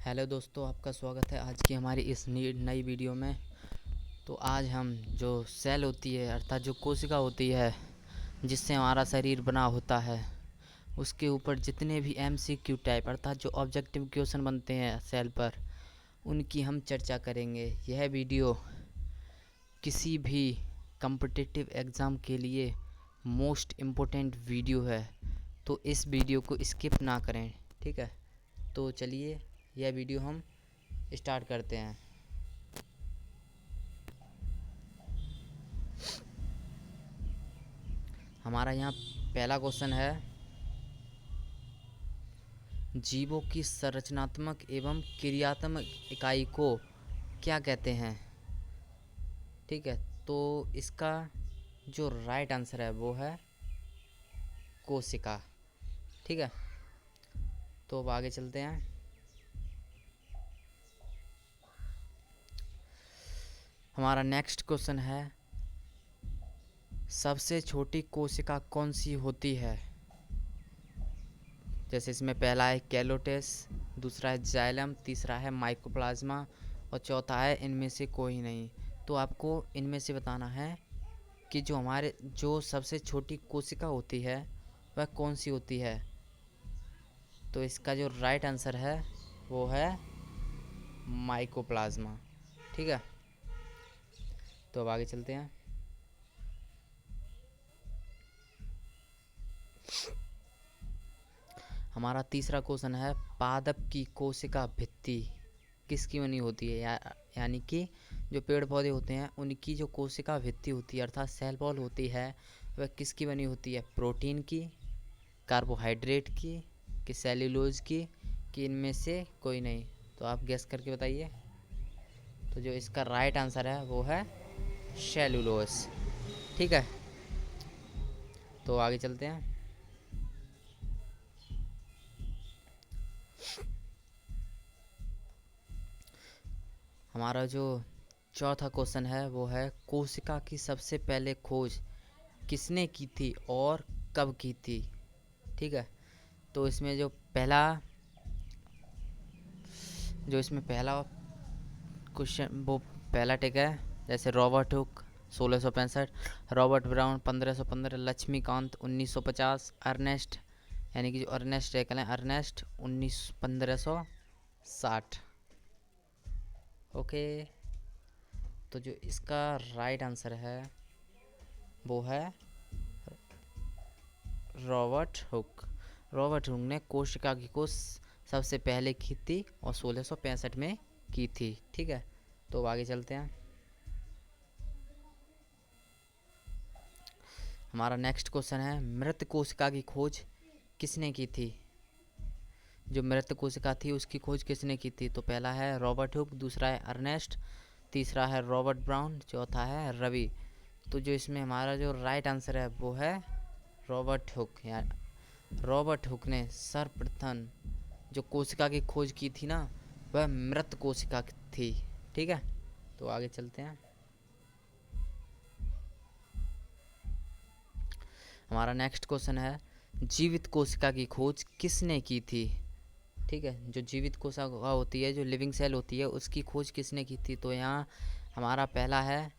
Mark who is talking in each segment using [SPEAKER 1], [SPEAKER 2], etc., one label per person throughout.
[SPEAKER 1] Hello दोस्तों, आपका स्वागत है आज की हमारी इस नई वीडियो में। तो आज हम जो सेल होती है अर्थात जो कोशिका होती है जिससे हमारा शरीर बना होता है, उसके ऊपर जितने भी एमसीक्यू टाइप अर्थात जो ऑब्जेक्टिव क्वेश्चन बनते हैं सेल पर, उनकी हम चर्चा करेंगे। यह वीडियो किसी भी कॉम्पिटिटिव एग्ज़ाम के लिए मोस्ट इम्पोर्टेंट वीडियो है, तो इस वीडियो को स्किप ना करें, ठीक है। तो चलिए यह वीडियो हम स्टार्ट करते हैं। हमारा यहाँ पहला क्वेश्चन है, जीवों की संरचनात्मक एवं क्रियात्मक इकाई को क्या कहते हैं? ठीक है, तो इसका जो राइट आंसर है वो है कोशिका। ठीक है, तो अब आगे चलते हैं। हमारा नेक्स्ट क्वेश्चन है, सबसे छोटी कोशिका कौन सी होती है? जैसे इसमें पहला है कैलोटेस, दूसरा है जाइलम, तीसरा है माइकोप्लाज्मा और चौथा है इनमें से कोई नहीं। तो आपको इनमें से बताना है कि जो सबसे छोटी कोशिका होती है वह कौन सी होती है। तो इसका जो राइट आंसर है वो है माइकोप्लाज्मा। ठीक है, तो अब आगे चलते हैं। हमारा तीसरा क्वेश्चन है, पादप की कोशिका भित्ति किसकी बनी होती है? यानी कि जो पेड़ पौधे होते हैं उनकी जो कोशिका भित्ति होती है अर्थात सेल वॉल होती है, वह किसकी बनी होती है? प्रोटीन की, कार्बोहाइड्रेट की, कि सेल्यूलोज की, कि इनमें से कोई नहीं? तो आप गेस करके बताइए। तो जो इसका राइट आंसर है वो है सेल्यूलोज। ठीक है, तो आगे चलते हैं। हमारा जो चौथा क्वेश्चन है वो है, कोशिका की सबसे पहले खोज किसने की थी और कब की थी? ठीक है, तो इसमें पहला क्वेश्चन वो पहला टिक है। जैसे Robert Hooke 1665, Robert Brown 1515, Laxmikant 1950, Ernest यानी कि जो अर्नेस्ट हैकल हैं अर्नेस्ट 1560। ओके, तो जो इसका राइट आंसर है वो है रॉबर्ट हुक। रॉबर्ट हुक ने कोशिका की खोज सबसे पहले की थी और 1665 में की थी। ठीक है, तो आगे चलते हैं। हमारा नेक्स्ट क्वेश्चन है, मृत कोशिका की खोज किसने की थी? जो मृत कोशिका थी उसकी खोज किसने की थी? तो पहला है रॉबर्ट हुक, दूसरा है अर्नेस्ट, तीसरा है रॉबर्ट ब्राउन, चौथा है रवि। तो जो इसमें हमारा जो राइट आंसर है वो है रॉबर्ट हुक। यार रॉबर्ट हुक ने सर्वप्रथम जो कोशिका की खोज की थी ना, वह मृत कोशिका थी। ठीक है, तो आगे चलते हैं। हमारा नेक्स्ट क्वेश्चन है, जीवित कोशिका की खोज किसने की थी? ठीक है, जो जीवित कोशिका होती है, जो लिविंग सेल होती है, उसकी खोज किसने की थी? तो यहाँ हमारा पहला है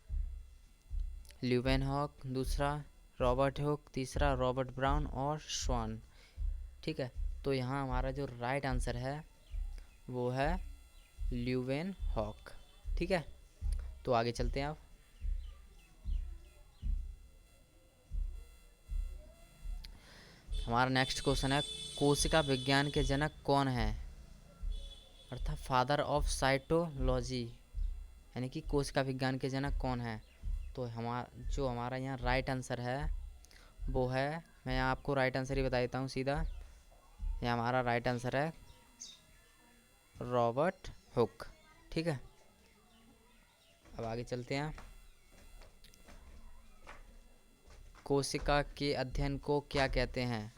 [SPEAKER 1] ल्यूवेनहॉक, दूसरा रॉबर्ट हुक, तीसरा रॉबर्ट ब्राउन और स्वान। ठीक है, तो यहाँ हमारा जो राइट आंसर है वो है ल्यूवेनहॉक। ठीक है, तो आगे चलते हैं आप। हमारा नेक्स्ट क्वेश्चन है, कोशिका विज्ञान के जनक कौन है? अर्थात फादर ऑफ साइटोलॉजी, यानी कि कोशिका विज्ञान के जनक कौन है? तो हमारा यहाँ राइट आंसर है वो है, मैं यहाँ आपको राइट आंसर ही बता देता हूँ सीधा। यहाँ हमारा राइट आंसर है रॉबर्ट हुक। ठीक है, अब आगे चलते हैं। कोशिका के अध्ययन को क्या कहते हैं?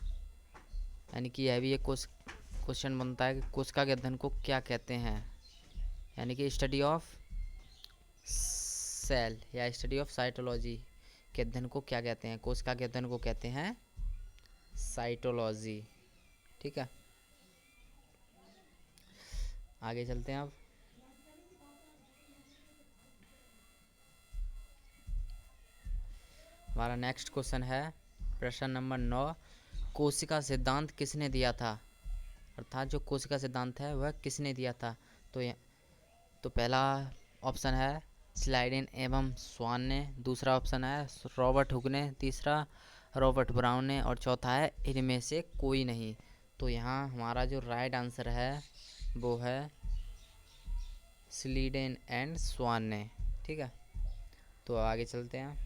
[SPEAKER 1] यानी कि यह भी एक क्वेश्चन बनता है कि कोशिका के अध्ययन को क्या कहते हैं? यानी कि स्टडी ऑफ सेल या स्टडी ऑफ साइटोलॉजी के अध्ययन को क्या कहते हैं? कोशिका के अध्ययन को कहते हैं साइटोलॉजी। ठीक है, आगे चलते हैं अब। हमारा नेक्स्ट क्वेश्चन है प्रश्न नंबर 9, कोशिका सिद्धांत किसने दिया था? अर्थात जो कोशिका सिद्धांत है वह किसने दिया था? तो पहला ऑप्शन है स्लाइडिन एवं स्वान ने, दूसरा ऑप्शन है रॉबर्ट हुक ने, तीसरा रॉबर्ट ब्राउन ने, और चौथा है इनमें से कोई नहीं। तो यहाँ हमारा जो राइट आंसर है वो है स्लीडेन एंड स्वान ने। ठीक है, तो आगे चलते हैं।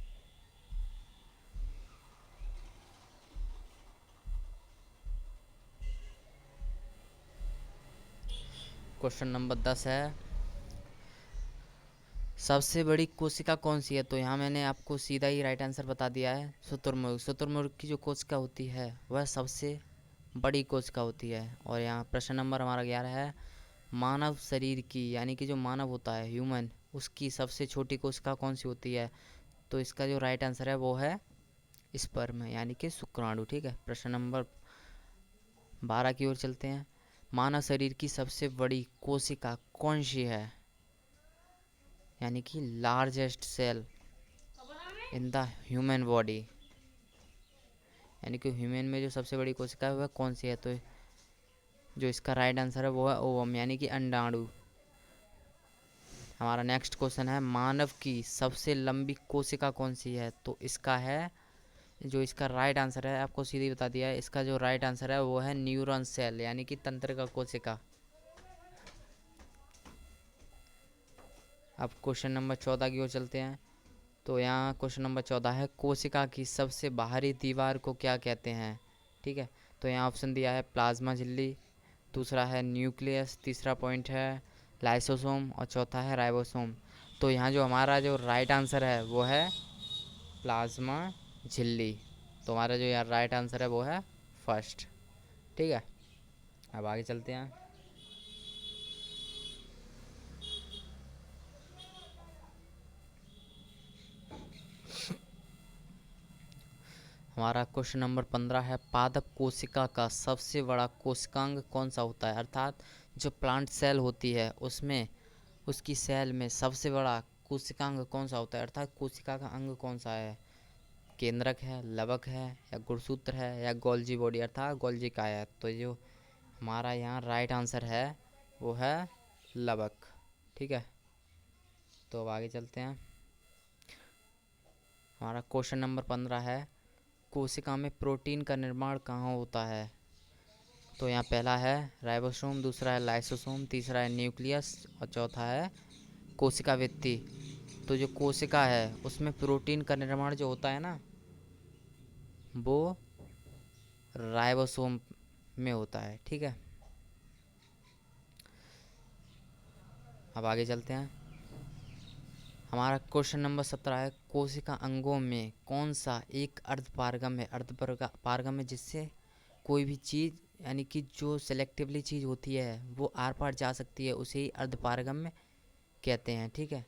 [SPEAKER 1] क्वेश्चन नंबर 10 है, सबसे बड़ी कोशिका कौन सी है? तो यहाँ मैंने आपको सीधा ही राइट आंसर बता दिया है, शुतुरमुर्ग। शुतुरमुर्ग की जो कोशिका होती है वह सबसे बड़ी कोशिका होती है। और यहाँ प्रश्न नंबर हमारा 11 है, मानव शरीर की यानी कि जो मानव होता है ह्यूमन, उसकी सबसे छोटी कोशिका कौन सी होती है? तो इसका जो राइट आंसर है वो है स्पर्म यानी कि शुक्राणु। ठीक है, प्रश्न नंबर 12 की ओर चलते हैं, मानव शरीर की सबसे बड़ी कोशिका कौन सी है? यानी कि largest cell in the human body, यानी कि ह्यूमन में जो सबसे बड़ी कोशिका है वह कौन सी है? तो जो इसका राइट आंसर है वो है ओवम यानी कि अंडाणु। हमारा नेक्स्ट क्वेश्चन है, मानव की सबसे लंबी कोशिका कौन सी है? तो इसका है जो इसका राइट आंसर है, आपको सीधे बता दिया है, इसका जो राइट आंसर है वो है न्यूरॉन सेल यानी कि तंत्रिका कोशिका। अब क्वेश्चन नंबर 14 की ओर चलते हैं। तो यहाँ क्वेश्चन नंबर 14 है, कोशिका की सबसे बाहरी दीवार को क्या कहते हैं? ठीक है, तो यहाँ ऑप्शन दिया है प्लाज्मा झिल्ली, दूसरा है न्यूक्लियस, तीसरा पॉइंट है लाइसोसोम और चौथा है राइबोसोम। तो यहाँ जो हमारा जो राइट आंसर है वो है प्लाज्मा झिल्ली। तो हमारा जो यहाँ राइट आंसर है वो है फर्स्ट। ठीक है, अब आगे चलते हैं। हमारा क्वेश्चन नंबर 15 है, पादप कोशिका का सबसे बड़ा कोशिकांग कौन सा होता है? अर्थात जो प्लांट सेल होती है उसमें उसकी सेल में सबसे बड़ा कोशिकांग कौन सा होता है? अर्थात कोशिका का अंग कौन सा है? केंद्रक है, लवक है, या गुणसूत्र है, या गोल्जी बॉडी अर्थात गोल्जी काया है? तो जो हमारा यहाँ राइट आंसर है वो है लवक। ठीक है, तो अब आगे चलते हैं। हमारा क्वेश्चन नंबर 15 है, कोशिका में प्रोटीन का निर्माण कहाँ होता है? तो यहाँ पहला है राइबोसोम, दूसरा है लाइसोसोम, तीसरा है न्यूक्लियस और चौथा है कोशिका भित्ति। तो जो कोशिका है उसमें प्रोटीन का निर्माण जो होता है ना वो राइबोसोम में होता है। ठीक है, अब आगे चलते हैं। हमारा क्वेश्चन नंबर 17 है, कोशिका अंगों में कौन सा एक अर्धपारगम है? अर्धपारगम है जिससे कोई भी चीज़ यानी कि जो सेलेक्टिवली चीज़ होती है वो आर पार जा सकती है, उसे ही अर्धपारगम में कहते हैं। ठीक है,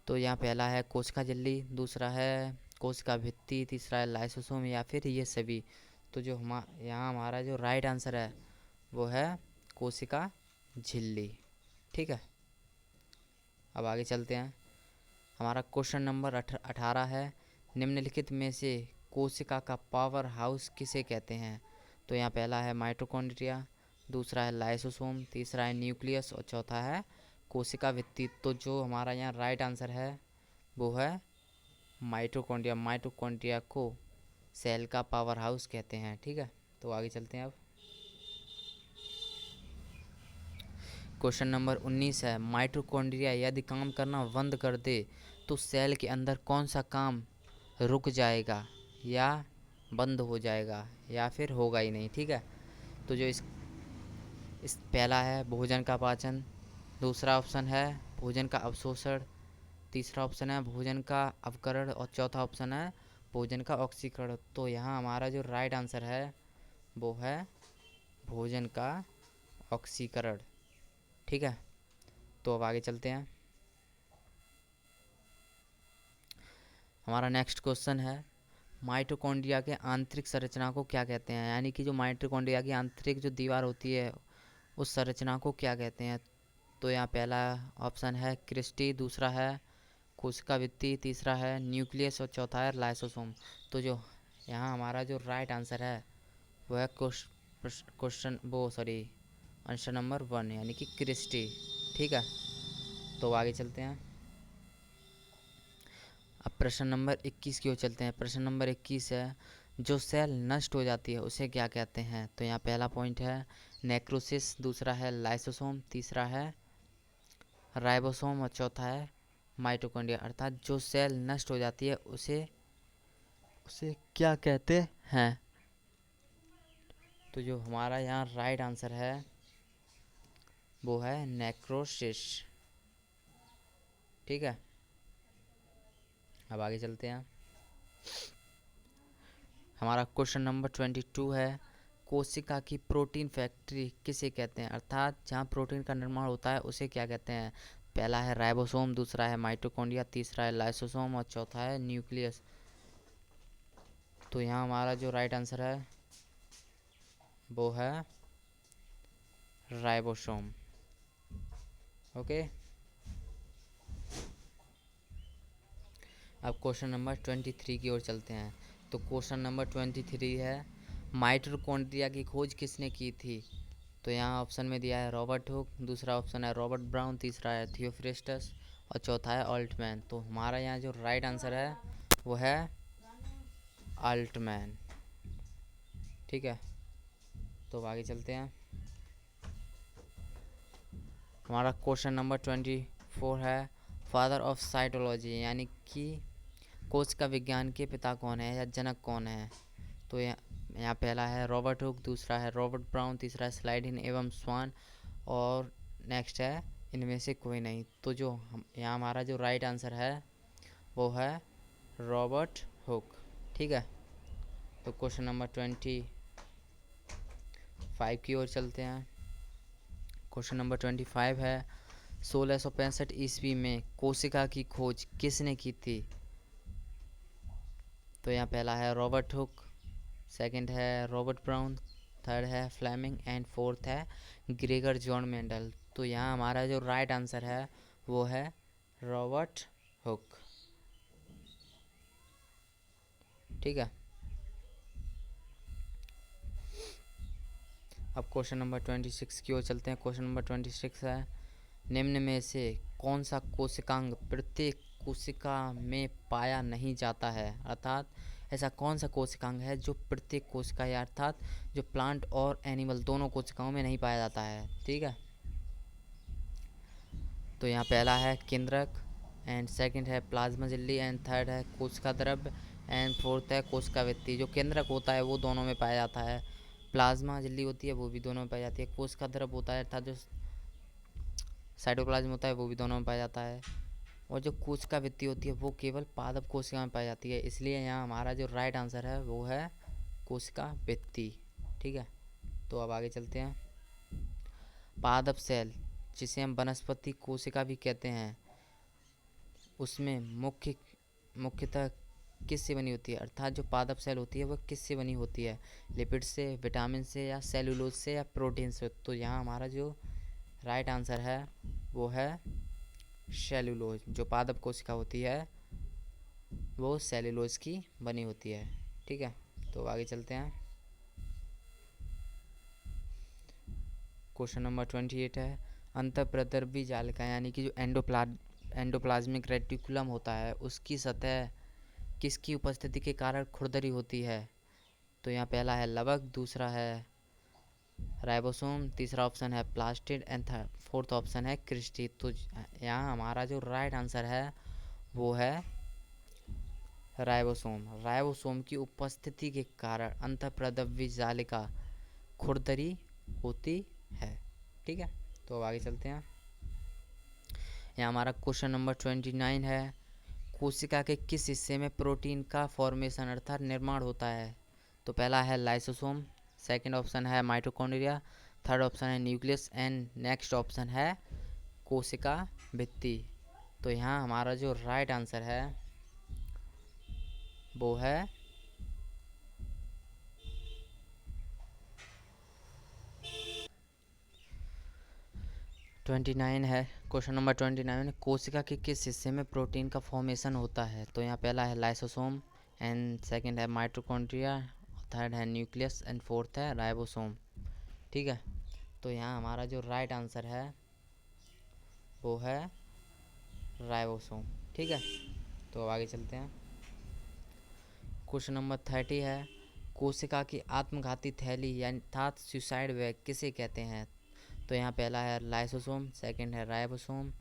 [SPEAKER 1] तो यहाँ पहला है कोशिका झिल्ली, दूसरा है कोशिका भित्ति, तीसरा है लाइसोसोम या फिर ये सभी। तो जो यहाँ हमारा जो राइट आंसर है वो है कोशिका झिल्ली। ठीक है, अब आगे चलते हैं। हमारा क्वेश्चन नंबर 18 है, निम्नलिखित में से कोशिका का पावर हाउस किसे कहते हैं? तो यहाँ पहला है माइटोकॉन्ड्रिया, दूसरा है लाइसोसोम, तीसरा है न्यूक्लियस और चौथा है कोशिका भित्ति। तो जो हमारा यहाँ राइट आंसर है वो है माइटोकॉन्ड्रिया। माइटोकॉन्ड्रिया को सेल का पावर हाउस कहते हैं। ठीक है, तो आगे चलते हैं। अब क्वेश्चन नंबर 19 है, माइटोकॉन्ड्रिया यदि काम करना बंद कर दे तो सेल के अंदर कौन सा काम रुक जाएगा या बंद हो जाएगा या फिर होगा ही नहीं? ठीक है, तो जो इस पहला है भोजन का पाचन, दूसरा ऑप्शन है भोजन का अवशोषण, तीसरा ऑप्शन है भोजन का अवकरण और चौथा ऑप्शन है भोजन का ऑक्सीकरण। तो यहाँ हमारा जो राइट आंसर है वो है भोजन का ऑक्सीकरण। ठीक है, तो अब आगे चलते हैं। हमारा नेक्स्ट क्वेश्चन है, माइटोकॉन्ड्रिया के आंतरिक संरचना को क्या कहते हैं? यानी कि जो माइटोकॉन्ड्रिया की आंतरिक जो दीवार होती है उस संरचना को क्या कहते हैं? तो यहाँ पहला ऑप्शन है क्रिस्टी, दूसरा है कोशिका भित्ति, तीसरा है न्यूक्लियस और चौथा है लाइसोसोम। तो जो यहाँ हमारा जो राइट आंसर है वो है क्वेश्चन वो सॉरी आंसर नंबर 1 यानी कि क्रिस्टी। ठीक है, तो आगे चलते हैं। अब प्रश्न नंबर 21 की ओर चलते हैं। प्रश्न नंबर 21 है, जो सेल नष्ट हो जाती है उसे क्या कहते हैं? तो यहाँ पहला पॉइंट है नेक्रोसिस, दूसरा है लाइसोसोम, तीसरा है राइबोसोम और चौथा है माइटोकॉन्ड्रिया। अर्थात जो सेल नष्ट हो जाती है उसे उसे क्या कहते हैं? तो जो हमारा यहाँ राइट आंसर है वो है नेक्रोसिस। ठीक है, अब आगे चलते हैं। हमारा क्वेश्चन नंबर 22 है, कोशिका की प्रोटीन फैक्ट्री किसे कहते हैं? अर्थात जहाँ प्रोटीन का निर्माण होता है उसे क्या कहते हैं? पहला है राइबोसोम, दूसरा है माइटोकॉन्ड्रिया, तीसरा है लाइसोसोम और चौथा है न्यूक्लियस। तो यहाँ हमारा जो राइट आंसर है वो है राइबोसोम। ओके, अब क्वेश्चन नंबर 23 की ओर चलते हैं। तो क्वेश्चन नंबर 23 है, माइटोकॉन्ड्रिया की खोज किसने की थी? तो यहाँ ऑप्शन में दिया है रॉबर्ट हुक, दूसरा ऑप्शन है रॉबर्ट ब्राउन, तीसरा है थियोफ्रिस्टस और चौथा है ऑल्टमैन। तो हमारा यहाँ जो राइट आंसर है वो है ऑल्टमैन। ठीक है, तो आगे चलते हैं। हमारा क्वेश्चन नंबर 24 है, फादर ऑफ साइटोलॉजी यानी कि कोशिका विज्ञान के पिता कौन है या जनक कौन है? तो यहाँ पहला है रॉबर्ट हुक, दूसरा है रॉबर्ट ब्राउन, तीसरा है स्लाइडिन एवं स्वान और नेक्स्ट है इनमें से कोई नहीं। तो जो यहाँ हमारा जो राइट आंसर है वो है रॉबर्ट हुक। ठीक है, तो क्वेश्चन नंबर 25 की ओर चलते हैं। क्वेश्चन नंबर 25 है, 1665 ईस्वी में कोशिका की खोज किसने की थी? तो यहाँ पहला है रॉबर्ट हुक, सेकंड है रॉबर्ट ब्राउन, थर्ड है फ्लेमिंग एंड फोर्थ है ग्रेगर जॉन मेंडल। तो यहाँ हमारा जो राइट आंसर है वो है रॉबर्ट हुक। ठीक है, अब क्वेश्चन नंबर 26 की ओर चलते हैं। क्वेश्चन नंबर 26 है, निम्न में से कौन सा कोशिकांग प्रत्येक कोशिका में पाया नहीं जाता है? अर्थात ऐसा कौन सा कोशिकांग है जो प्रत्येक कोशिका या अर्थात जो प्लांट और एनिमल दोनों कोशिकाओं में नहीं पाया जाता है? ठीक है, तो यहाँ पहला है केंद्रक एंड सेकंड है प्लाज्मा झिल्ली एंड थर्ड है कोशिका द्रव्य एंड फोर्थ है कोशिका भित्ति। जो केंद्रक होता है वो दोनों में पाया जाता है, प्लाज्मा झिल्ली होती है वो भी दोनों में पाई जाती है, कोशिका द्रव्य होता है अर्थात जो साइटोप्लाज्म होता है वो भी दोनों में पाया जाता है, और जो कोशिका भित्ति होती है वो केवल पादप कोशिका में पाई जाती है। इसलिए यहाँ हमारा जो राइट आंसर है वो है कोशिका भित्ति। ठीक है, तो अब आगे चलते हैं। पादप सेल जिसे हम वनस्पति कोशिका भी कहते हैं उसमें मुख्यतः किससे बनी होती है? अर्थात जो पादप सेल होती है वो किससे बनी होती है? लिपिड से, विटामिन से या सेलुलोज से या प्रोटीन से? तो यहाँ हमारा जो राइट आंसर है वो है सेलुलोज। जो पादप कोशिका होती है वो सेलुलोज की बनी होती है। ठीक है, तो आगे चलते हैं। क्वेश्चन नंबर 28 है, अंतःप्रद्रवी जालिका यानी कि जो एंडोप्लाज्मिक रेटिकुलम होता है उसकी सतह किसकी उपस्थिति के कारण खुरदरी होती है? तो यहाँ पहला है लवक, दूसरा है राइबोसोम, तीसरा ऑप्शन है प्लास्टिड एंड फोर्थ ऑप्शन है क्रिस्टी। तो यहाँ हमारा जो राइट आंसर है वो है राइबोसोम। राइबोसोम की उपस्थिति के कारण अंतःप्रद्रवी जालिका खुरदरी होती है। ठीक है, तो अब आगे चलते हैं। यहाँ हमारा क्वेश्चन नंबर 29 है, कोशिका के किस हिस्से में प्रोटीन का फॉर्मेशन अर्थात निर्माण होता है? तो पहला है लाइसोसोम, सेकंड ऑप्शन है माइटोकॉन्ड्रिया, थर्ड ऑप्शन है न्यूक्लियस एंड नेक्स्ट ऑप्शन है कोशिका भित्ति। तो यहाँ हमारा जो राइट आंसर है वो है 29 है। क्वेश्चन नंबर 29, कोशिका के किस हिस्से में प्रोटीन का फॉर्मेशन होता है? तो यहाँ पहला है लाइसोसोम, एंड सेकंड है माइटोकॉन्ड्रिया, थर्ड है न्यूक्लियस, एंड फोर्थ है राइबोसोम। ठीक है, तो यहाँ हमारा जो राइट आंसर है वो है राइबोसोम। ठीक है, तो अब आगे चलते हैं। क्वेश्चन नंबर 30 है, कोशिका की आत्मघाती थैली यानी अर्थात सुसाइड बैग किसे कहते हैं? तो यहाँ पहला है लाइसोसोम, सेकंड है राइबोसोम,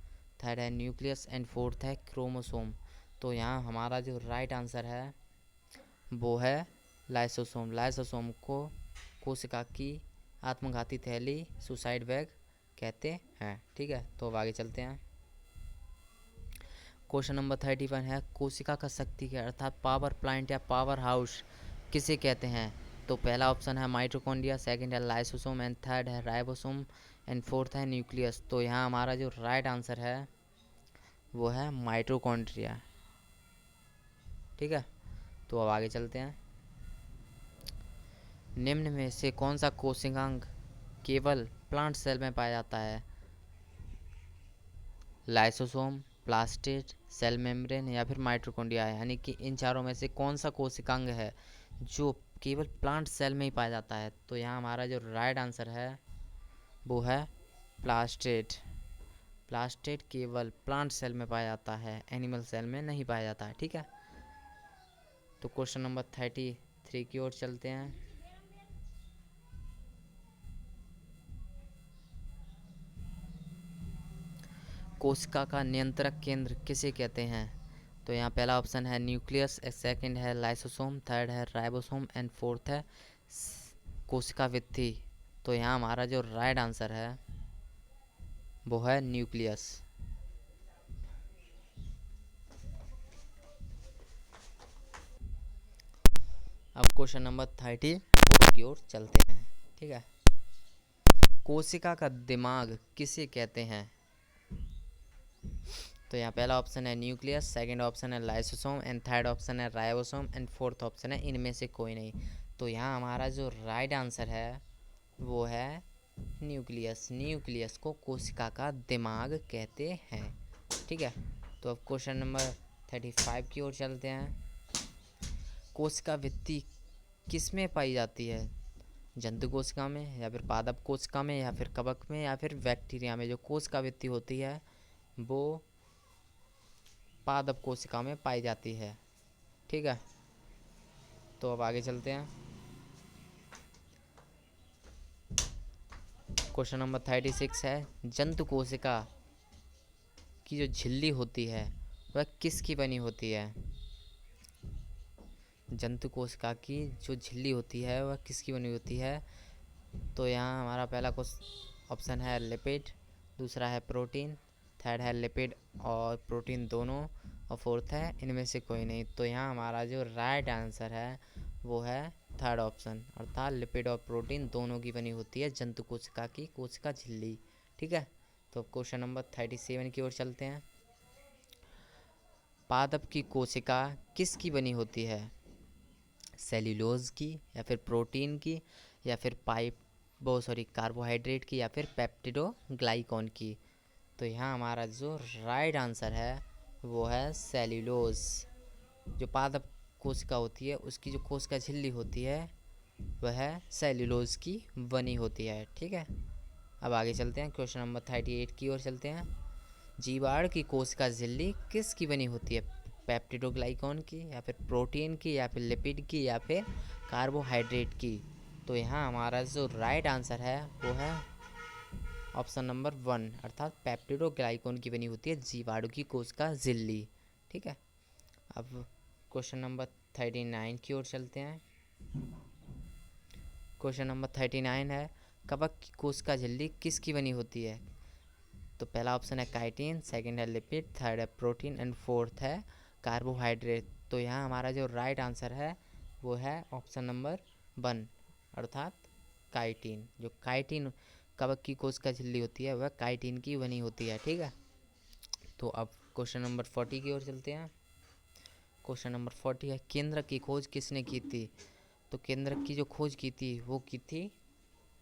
[SPEAKER 1] थर्ड है न्यूक्लियस, एंड फोर्थ है क्रोमोसोम। तो यहाँ हमारा जो राइट आंसर है वो है लाइसोसोम। लाइसोसोम को कोशिका की आत्मघाती थैली सुसाइड बैग कहते हैं। ठीक है, तो अब आगे चलते हैं। क्वेश्चन नंबर 31 है, कोशिका का शक्ति के अर्थात पावर प्लांट या पावर हाउस किसे कहते हैं? तो पहला ऑप्शन है माइटोकॉन्ड्रिया, सेकंड है लाइसोसोम, एंड थर्ड है राइबोसोम, एंड फोर्थ है न्यूक्लियस। तो यहाँ हमारा जो राइट आंसर है वो है माइटोकॉन्ड्रिया। ठीक है, तो अब आगे चलते हैं। निम्न में से कौन सा कोशिकांग केवल प्लांट सेल में पाया जाता है? लाइसोसोम, प्लास्टिड, सेल मेम्ब्रेन या फिर माइटोकॉन्ड्रिया है, यानी कि इन चारों में से कौन सा कोशिकांग है जो केवल प्लांट सेल में ही पाया जाता है? तो यहाँ हमारा जो राइट आंसर है वो है प्लास्टिड। प्लास्टिड केवल प्लांट सेल में पाया जाता है, एनिमल सेल में नहीं पाया जाता है। ठीक है, तो क्वेश्चन नंबर 33 की ओर चलते हैं। कोशिका का नियंत्रक केंद्र किसे कहते हैं? तो यहाँ पहला ऑप्शन है न्यूक्लियस, सेकंड है लाइसोसोम, थर्ड है राइबोसोम, एंड फोर्थ है कोशिका भित्ति। तो यहाँ हमारा जो राइट आंसर है वो है न्यूक्लियस। अब क्वेश्चन नंबर 34 की ओर चलते हैं। ठीक है, कोशिका का दिमाग किसे कहते हैं? तो यहाँ पहला ऑप्शन है न्यूक्लियस, सेकंड ऑप्शन है लाइसोसोम, एंड थर्ड ऑप्शन है राइबोसोम, एंड फोर्थ ऑप्शन है इनमें से कोई नहीं। तो यहाँ हमारा जो राइट आंसर है वो है न्यूक्लियस। न्यूक्लियस को कोशिका का दिमाग कहते हैं। ठीक है, तो अब क्वेश्चन नंबर 35 की ओर चलते हैं। कोशिका भित्ति किस में पाई जाती है? जंतु कोशिका में, या फिर पादप कोशिका में, या फिर कवक में, या फिर बैक्टीरिया में? जो कोशिका भित्ति होती है वो पादप कोशिका में पाई जाती है। ठीक है, तो अब आगे चलते हैं। क्वेश्चन नंबर 36 है, जंतु कोशिका की जो झिल्ली होती है वह किसकी बनी होती है? जंतु कोशिका की जो झिल्ली होती है वह किसकी बनी होती है? तो यहाँ हमारा पहला ऑप्शन है लिपिड, दूसरा है प्रोटीन, थर्ड है लिपिड और प्रोटीन दोनों, और फोर्थ है इनमें से कोई नहीं। तो यहाँ हमारा जो राइट आंसर है वो है थर्ड ऑप्शन, अर्थात लिपिड और प्रोटीन दोनों की बनी होती है जंतु कोशिका की कोशिका झिल्ली। ठीक है, तो क्वेश्चन नंबर 37 की ओर चलते हैं। पादप की कोशिका किसकी बनी होती है? सेल्यूलोज की, या फिर प्रोटीन की, या फिर कार्बोहाइड्रेट की, या फिर पेप्टिडोग्लाइकॉन की? तो यहाँ हमारा जो राइट आंसर है वो है सेल्यूलोज। जो पादप कोशिका होती है उसकी जो कोशिका झिल्ली होती है वह सेल्यूलोज की बनी होती है। ठीक है, अब आगे चलते हैं। क्वेश्चन नंबर 38 की ओर चलते हैं। जीवाणु की कोशिका झिल्ली किसकी बनी होती है? पेप्टिडोग्लाइकॉन की, या फिर प्रोटीन की, या फिर लिपिड की, या फिर कार्बोहाइड्रेट की? तो यहाँ हमारा जो राइट आंसर है वो है ऑप्शन नंबर 1, अर्थात पेप्टिडोग्लाइकॉन की बनी होती है जीवाणु की कोशिका झिल्ली। ठीक है, अब क्वेश्चन नंबर 39 की ओर चलते हैं। क्वेश्चन नंबर 39 है, कवक की कोशिका झिल्ली किसकी बनी होती है? तो पहला ऑप्शन है काइटिन, सेकंड है लिपिड, थर्ड है प्रोटीन, एंड फोर्थ है कार्बोहाइड्रेट। तो यहाँ हमारा जो राइट आंसर है वो है ऑप्शन नंबर 1, अर्थात काइटिन। जो काइटिन कवक की कोशिका झिल्ली होती है वह काइटिन की बनी होती है। ठीक है, तो अब क्वेश्चन नंबर 40 की ओर चलते हैं। क्वेश्चन नंबर 40 है, केंद्रक की खोज किसने की थी? तो केंद्रक की जो खोज की थी वो की थी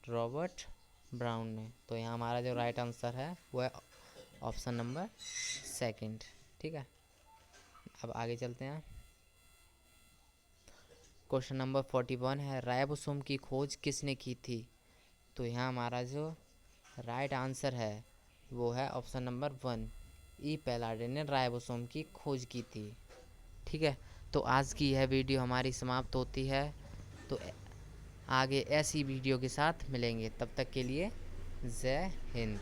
[SPEAKER 1] रॉबर्ट ब्राउन ने। तो यहाँ हमारा जो राइट आंसर है वो है ऑप्शन नंबर सेकंड। ठीक है, अब आगे चलते हैं। क्वेश्चन नंबर 41 है, राइबोसोम की खोज किसने की थी? तो यहाँ हमारा जो राइट आंसर है वो है ऑप्शन नंबर 1, ई पैलाडे ने राइबोसोम की खोज की थी। ठीक है, तो आज की यह वीडियो हमारी समाप्त होती है। तो आगे ऐसी वीडियो के साथ मिलेंगे, तब तक के लिए जय हिंद।